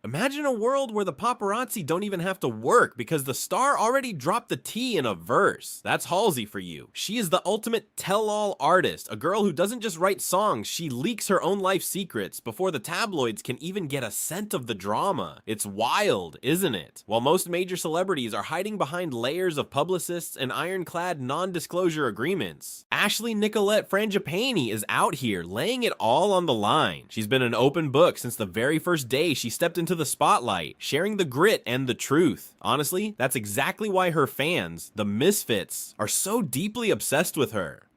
Imagine a world where the paparazzi don't even have to work because the star already dropped the T in a verse. That's Halsey for you. She is the ultimate tell-all artist, a girl who doesn't just write songs, she leaks her own life secrets before the tabloids can even get a scent of the drama. It's wild, isn't it? While most major celebrities are hiding behind layers of publicists and ironclad non-disclosure agreements, Ashley Nicolette Frangipani is out here laying it all on the line. She's been an open book since the very first day she stepped into the spotlight, sharing the grit and the truth. Honestly, that's exactly why her fans, the misfits, are so deeply obsessed with her.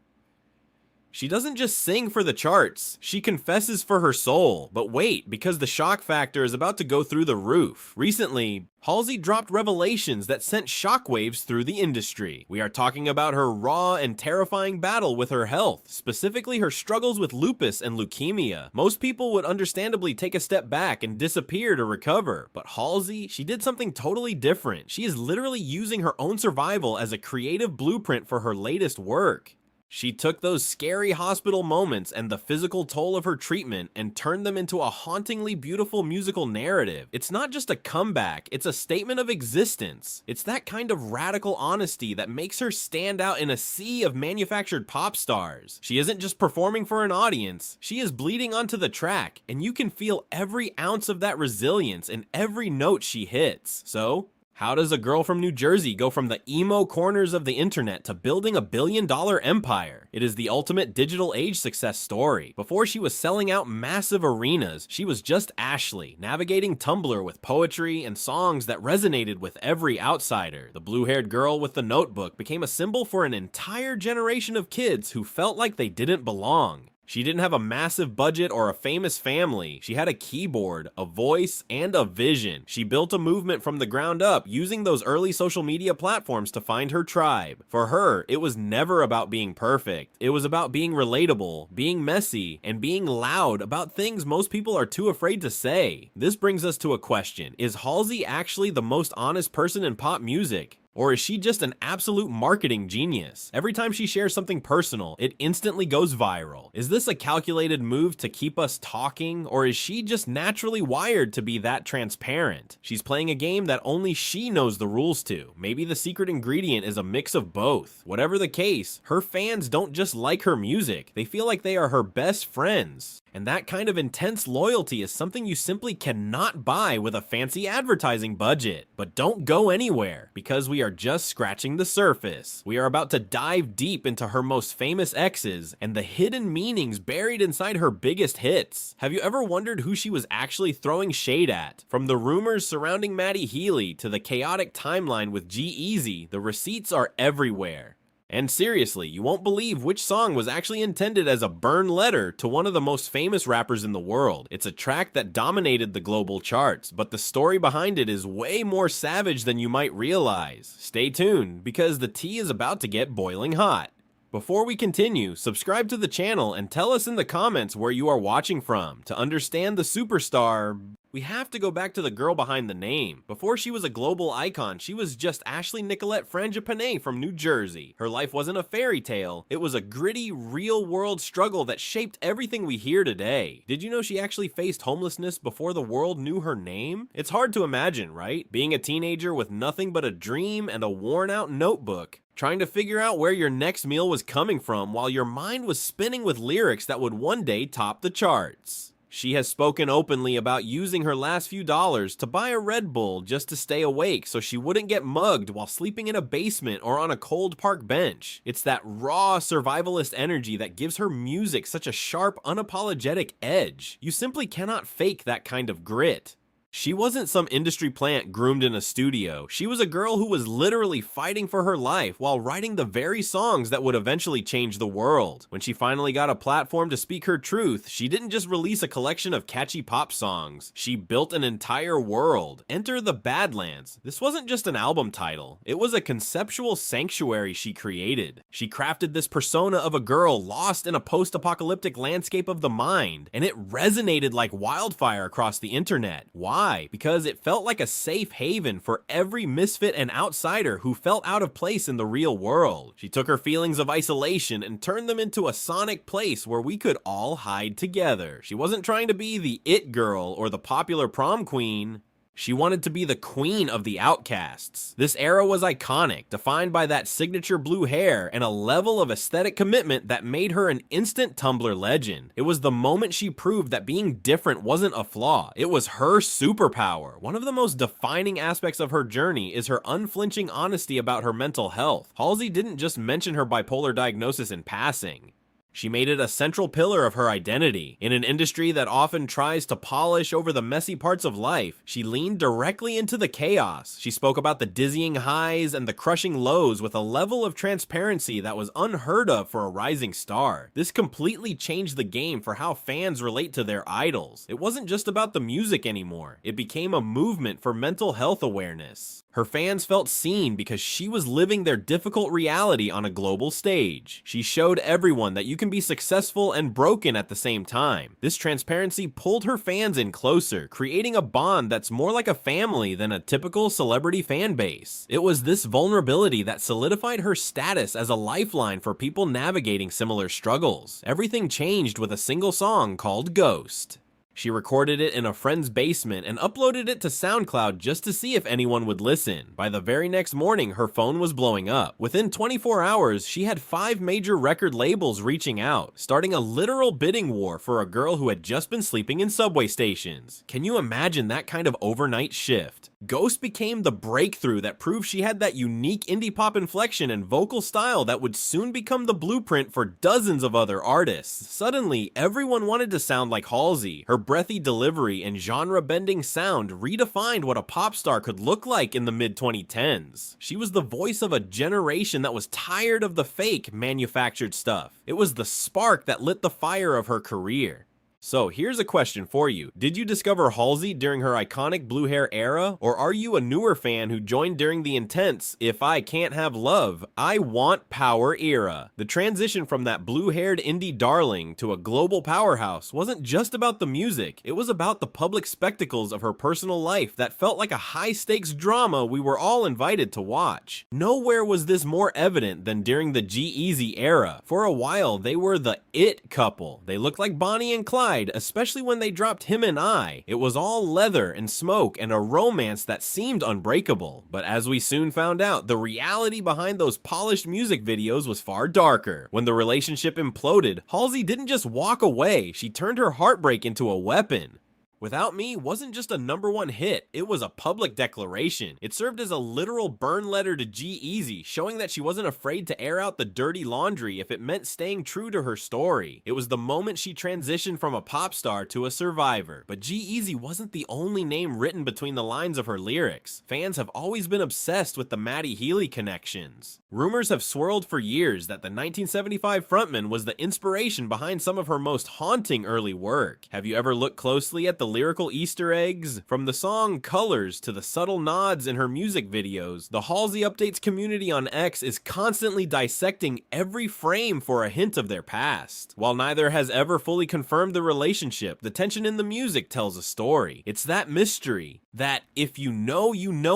She doesn't just sing for the charts, she confesses for her soul. But wait, because the shock factor is about to go through the roof. Recently, Halsey dropped revelations that sent shockwaves through the industry. We are talking about her raw and terrifying battle with her health, specifically her struggles with lupus and leukemia. Most people would understandably take a step back and disappear to recover, but Halsey, she did something totally different. She is literally using her own survival as a creative blueprint for her latest work. She took those scary hospital moments and the physical toll of her treatment and turned them into a hauntingly beautiful musical narrative. It's not just a comeback, it's a statement of existence. It's that kind of radical honesty that makes her stand out in a sea of manufactured pop stars. She isn't just performing for an audience, she is bleeding onto the track, and you can feel every ounce of that resilience in every note she hits. So, how does a girl from New Jersey go from the emo corners of the internet to building a $1 billion empire? It is the ultimate digital age success story. Before she was selling out massive arenas, she was just Ashley, navigating Tumblr with poetry and songs that resonated with every outsider. The blue-haired girl with the notebook became a symbol for an entire generation of kids who felt like they didn't belong. She didn't have a massive budget or a famous family. She had a keyboard, a voice, and a vision. She built a movement from the ground up using those early social media platforms to find her tribe. For her, it was never about being perfect. It was about being relatable, being messy, and being loud about things most people are too afraid to say. This brings us to a question. Is Halsey actually the most honest person in pop music? Or is she just an absolute marketing genius? Every time she shares something personal, it instantly goes viral. Is this a calculated move to keep us talking, or is she just naturally wired to be that transparent? She's playing a game that only she knows the rules to. Maybe the secret ingredient is a mix of both. Whatever the case, her fans don't just like her music, they feel like they are her best friends. And that kind of intense loyalty is something you simply cannot buy with a fancy advertising budget. But don't go anywhere, because we are just scratching the surface. We are about to dive deep into her most famous exes and the hidden meanings buried inside her biggest hits. Have you ever wondered who she was actually throwing shade at? From the rumors surrounding Maddie Healy to the chaotic timeline with G-Eazy, the receipts are everywhere. And seriously, you won't believe which song was actually intended as a burn letter to one of the most famous rappers in the world. It's a track that dominated the global charts, but the story behind it is way more savage than you might realize. Stay tuned, because the tea is about to get boiling hot. Before we continue, subscribe to the channel and tell us in the comments where you are watching from. To understand the superstar, we have to go back to the girl behind the name. Before she was a global icon, she was just Ashley Nicolette Frangipani from New Jersey. Her life wasn't a fairy tale, it was a gritty, real-world struggle that shaped everything we hear today. Did you know she actually faced homelessness before the world knew her name? It's hard to imagine, right? Being a teenager with nothing but a dream and a worn-out notebook, trying to figure out where your next meal was coming from while your mind was spinning with lyrics that would one day top the charts. She has spoken openly about using her last few dollars to buy a Red Bull just to stay awake so she wouldn't get mugged while sleeping in a basement or on a cold park bench. It's that raw survivalist energy that gives her music such a sharp, unapologetic edge. You simply cannot fake that kind of grit. She wasn't some industry plant groomed in a studio. She was a girl who was literally fighting for her life while writing the very songs that would eventually change the world. When she finally got a platform to speak her truth, she didn't just release a collection of catchy pop songs. She built an entire world. Enter the Badlands. This wasn't just an album title. It was a conceptual sanctuary she created. She crafted this persona of a girl lost in a post-apocalyptic landscape of the mind, and it resonated like wildfire across the internet. Why? Kwai because it felt like a safe haven for every misfit and outsider who felt out of place in the real world. She took her feelings of isolation and turned them into a sonic place where we could all hide together. She wasn't trying to be the it girl or the popular prom queen. She wanted to be the queen of the outcasts. This era was iconic, defined by that signature blue hair and a level of aesthetic commitment that made her an instant Tumblr legend. It was the moment she proved that being different wasn't a flaw, it was her superpower. One of the most defining aspects of her journey is her unflinching honesty about her mental health. Halsey didn't just mention her bipolar diagnosis in passing. She made it a central pillar of her identity. In an industry that often tries to polish over the messy parts of life, she leaned directly into the chaos. She spoke about the dizzying highs and the crushing lows with a level of transparency that was unheard of for a rising star. This completely changed the game for how fans relate to their idols. It wasn't just about the music anymore. It became a movement for mental health awareness. Her fans felt seen because she was living their difficult reality on a global stage. She showed everyone that you can be successful and broken at the same time. This transparency pulled her fans in closer, creating a bond that's more like a family than a typical celebrity fan base. It was this vulnerability that solidified her status as a lifeline for people navigating similar struggles. Everything changed with a single song called Ghost. She recorded it in a friend's basement and uploaded it to SoundCloud just to see if anyone would listen. By the very next morning, her phone was blowing up. Within 24 hours, she had 5 major record labels reaching out, starting a literal bidding war for a girl who had just been sleeping in subway stations. Can you imagine that kind of overnight shift? Ghost became the breakthrough that proved she had that unique indie pop inflection and vocal style that would soon become the blueprint for dozens of other artists. Suddenly, everyone wanted to sound like Halsey. Her breathy delivery and genre-bending sound redefined what a pop star could look like in the mid-2010s. She was the voice of a generation that was tired of the fake, manufactured stuff. It was the spark that lit the fire of her career. So here's a question for you. Did you discover Halsey during her iconic blue hair era? Or are you a newer fan who joined during the intense, if I can't have love, I want power era? The transition from that blue-haired indie darling to a global powerhouse wasn't just about the music, it was about the public spectacles of her personal life that felt like a high-stakes drama we were all invited to watch. Nowhere was this more evident than during the G-Eazy era. For a while, they were the it couple. They looked like Bonnie and Clyde, especially when they dropped Him and I. It was all leather and smoke and a romance that seemed unbreakable. But as we soon found out, the reality behind those polished music videos was far darker. When the relationship imploded, Halsey didn't just walk away, she turned her heartbreak into a weapon. Without Me wasn't just a #1 hit, it was a public declaration. It served as a literal burn letter to G-Eazy, showing that she wasn't afraid to air out the dirty laundry if it meant staying true to her story. It was the moment she transitioned from a pop star to a survivor. But G-Eazy wasn't the only name written between the lines of her lyrics. Fans have always been obsessed with the Maddie Healy connections. Rumors have swirled for years that the 1975 frontman was the inspiration behind some of her most haunting early work. Have you ever looked closely at the lyrical Easter eggs? From the song Colors to the subtle nods in her music videos, the Halsey Updates community on X is constantly dissecting every frame for a hint of their past. While neither has ever fully confirmed the relationship, the tension in the music tells a story. It's that mystery, that if you know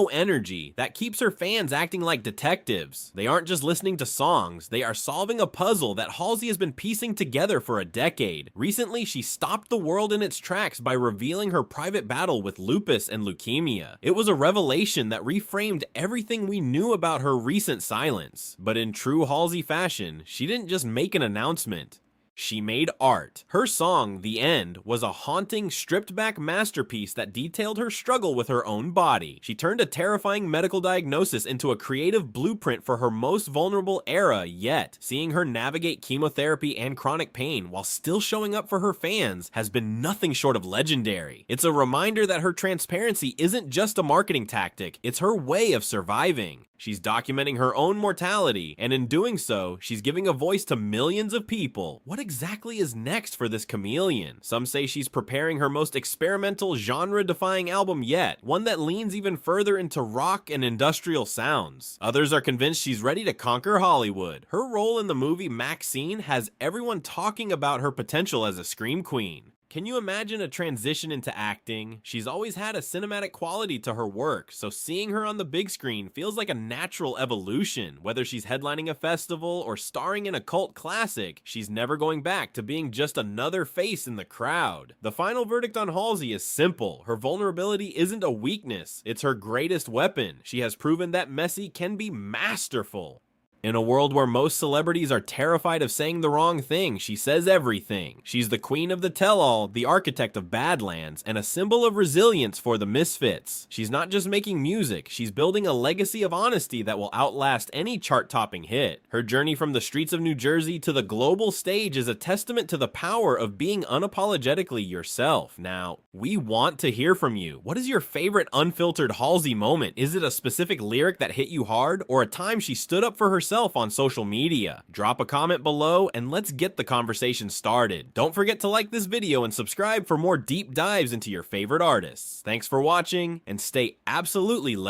energy, that keeps her fans acting like detectives. They aren't just listening to songs, they are solving a puzzle that Halsey has been piecing together for a decade. Recently, she stopped the world in its tracks by revealing her private battle with lupus and leukemia. It was a revelation that reframed everything we knew about her recent silence. But in true Halsey fashion, she didn't just make an announcement. She made art. Her song, The End, was a haunting, stripped-back masterpiece that detailed her struggle with her own body. She turned a terrifying medical diagnosis into a creative blueprint for her most vulnerable era yet. Seeing her navigate chemotherapy and chronic pain while still showing up for her fans has been nothing short of legendary. It's a reminder that her transparency isn't just a marketing tactic, it's her way of surviving. She's documenting her own mortality, and in doing so, she's giving a voice to millions of people. What exactly is next for this chameleon? Some say she's preparing her most experimental, genre-defying album yet, one that leans even further into rock and industrial sounds. Others are convinced she's ready to conquer Hollywood. Her role in the movie Maxine has everyone talking about her potential as a scream queen. Can you imagine a transition into acting? She's always had a cinematic quality to her work, so seeing her on the big screen feels like a natural evolution. Whether she's headlining a festival or starring in a cult classic, she's never going back to being just another face in the crowd. The final verdict on Halsey is simple. Her vulnerability isn't a weakness, it's her greatest weapon. She has proven that messy can be masterful. In a world where most celebrities are terrified of saying the wrong thing, she says everything. She's the queen of the tell-all, the architect of Badlands, and a symbol of resilience for the misfits. She's not just making music, she's building a legacy of honesty that will outlast any chart-topping hit. Her journey from the streets of New Jersey to the global stage is a testament to the power of being unapologetically yourself. Now, we want to hear from you. What is your favorite unfiltered Halsey moment? Is it a specific lyric that hit you hard, or a time she stood up for herself on social media? Drop a comment below and let's get the conversation started. Don't forget to like this video and subscribe for more deep dives into your favorite artists. Thanks for watching and stay absolutely